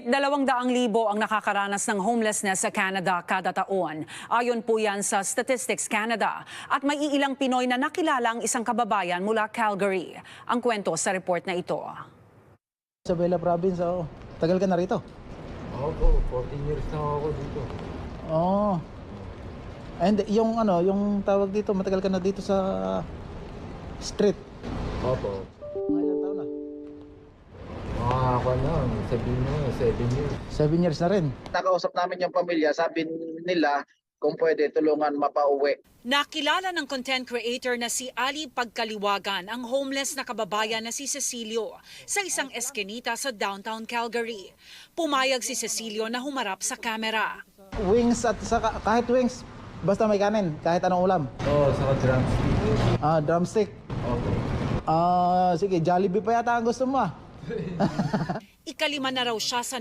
200,000 ang nakakaranas ng homelessness sa Canada kada taon. Ayon po yan sa Statistics Canada. At may iilang Pinoy na nakilala ang isang kababayan mula Calgary. Ang kwento sa report na ito. Sa Bella Province, oh. Tagal ka na rito? Ako po, 14 years na ako dito. Oh. And yung tawag dito, matagal ka na dito sa street? Opo. Mga ilang taon na? Ako na, 7 years. 7 years na rin. Nakausap namin yung pamilya, sabi nila kung pwede tulungan mapauwi. Nakilala ng content creator na si Ali Pagkaliwagan ang homeless na kababayan na si Cecilio sa isang eskinita sa downtown Calgary. Pumayag si Cecilio na humarap sa kamera. Wings at saka, kahit wings, basta may kanin, kahit anong ulam. Oo, saka drumstick. Drumstick. Opo. Sige, Jollibee pa yata ang gusto mo ah. Ikalima na raw siya sa